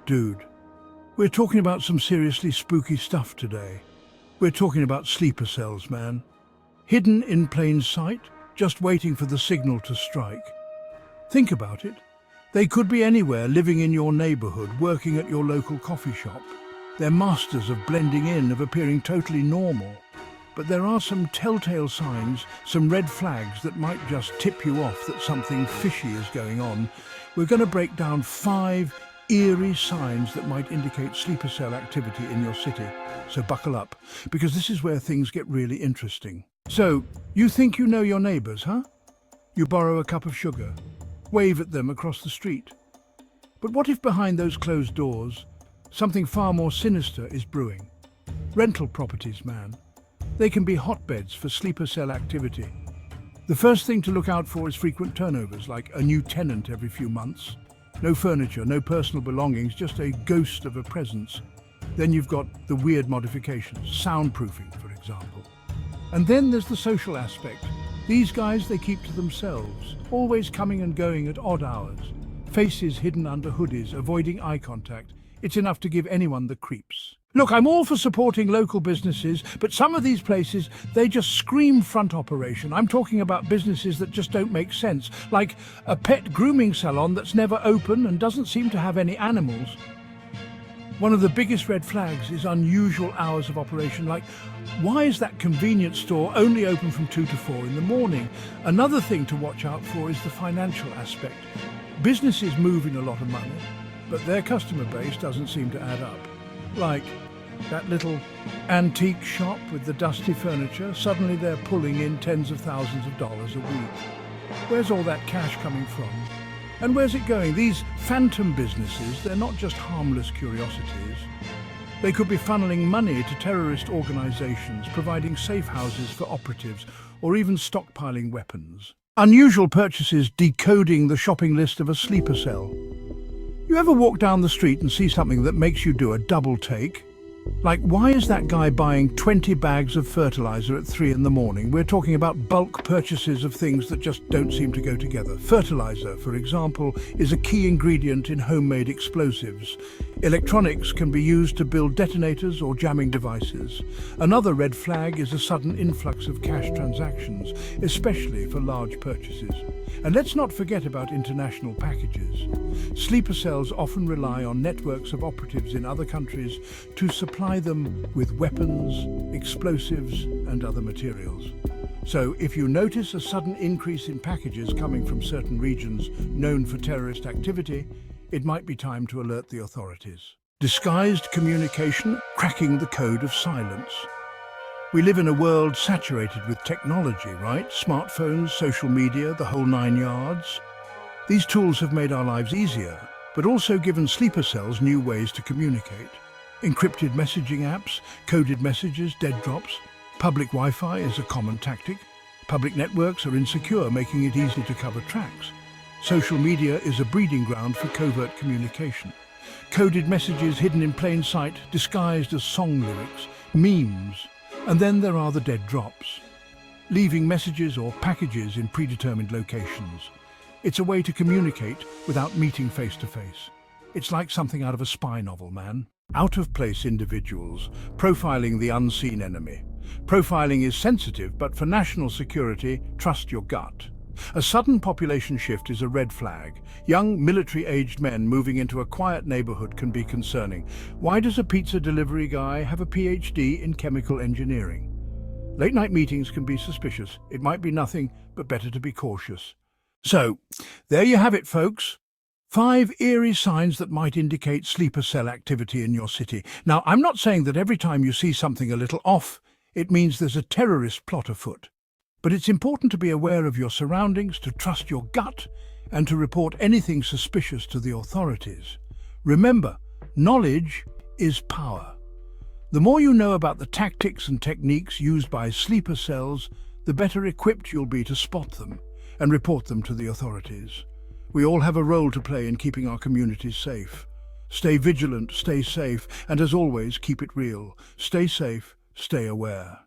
Dude, we're talking about some seriously spooky stuff today. We're talking about sleeper cells, man. Hidden in plain sight, just waiting for the signal to strike. Think about it. They could be anywhere, living in your neighborhood, working at your local coffee shop. They're masters of blending in, of appearing totally normal. But there are some telltale signs, some red flags that might just tip you off that something fishy is going on. We're going to break down 5 eerie signs that might indicate sleeper cell activity in your city. So buckle up, because this is where things get really interesting. So, you think you know your neighbors, huh? You borrow a cup of sugar, wave at them across the street. But what if behind those closed doors, something far more sinister is brewing? Rental properties, man. They can be hotbeds for sleeper cell activity. The first thing to look out for is frequent turnovers, like a new tenant every few months. No furniture, no personal belongings, just a ghost of a presence. Then you've got the weird modifications, soundproofing, for example. And then there's the social aspect. These guys they keep to themselves, always coming and going at odd hours. Faces hidden under hoodies, avoiding eye contact. It's enough to give anyone the creeps. Look, I'm all for supporting local businesses, but some of these places, they just scream front operation. I'm talking about businesses that just don't make sense, like a pet grooming salon that's never open and doesn't seem to have any animals. One of the biggest red flags is unusual hours of operation, like why is that convenience store only open from 2 to 4 in the morning? Another thing to watch out for is the financial aspect. Businesses move in a lot of money, but their customer base doesn't seem to add up. Like that little antique shop with the dusty furniture, suddenly they're pulling in tens of thousands of dollars a week. Where's all that cash coming from? And where's it going? These phantom businesses, they're not just harmless curiosities. They could be funneling money to terrorist organizations, providing safe houses for operatives, or even stockpiling weapons. Unusual purchases decoding the shopping list of a sleeper cell. You ever walk down the street and see something that makes you do a double take? Like, why is that guy buying 20 bags of fertilizer at 3 in the morning? We're talking about bulk purchases of things that just don't seem to go together. Fertilizer, for example, is a key ingredient in homemade explosives. Electronics can be used to build detonators or jamming devices. Another red flag is a sudden influx of cash transactions, especially for large purchases. And let's not forget about international packages. Sleeper cells often rely on networks of operatives in other countries to supply them with weapons, explosives, and other materials. So if you notice a sudden increase in packages coming from certain regions known for terrorist activity, it might be time to alert the authorities. Disguised communication, cracking the code of silence. We live in a world saturated with technology, right? Smartphones, social media, the whole 9 yards. These tools have made our lives easier, but also given sleeper cells new ways to communicate. Encrypted messaging apps, coded messages, dead drops. Public Wi-Fi is a common tactic. Public networks are insecure, making it easy to cover tracks. Social media is a breeding ground for covert communication. Coded messages hidden in plain sight, disguised as song lyrics, memes. And then there are the dead drops, leaving messages or packages in predetermined locations. It's a way to communicate without meeting face to face. It's like something out of a spy novel, man. Out-of-place individuals, profiling the unseen enemy. Profiling is sensitive, but for national security, trust your gut. A sudden population shift is a red flag. Young, military-aged men moving into a quiet neighborhood can be concerning. Why does a pizza delivery guy have a PhD in chemical engineering? Late-night meetings can be suspicious. It might be nothing, but better to be cautious. So, there you have it, folks. 5 eerie signs that might indicate sleeper cell activity in your city. Now, I'm not saying that every time you see something a little off, it means there's a terrorist plot afoot. But it's important to be aware of your surroundings, to trust your gut, and to report anything suspicious to the authorities. Remember, knowledge is power. The more you know about the tactics and techniques used by sleeper cells, the better equipped you'll be to spot them and report them to the authorities. We all have a role to play in keeping our communities safe. Stay vigilant, stay safe, and as always, keep it real. Stay safe, stay aware.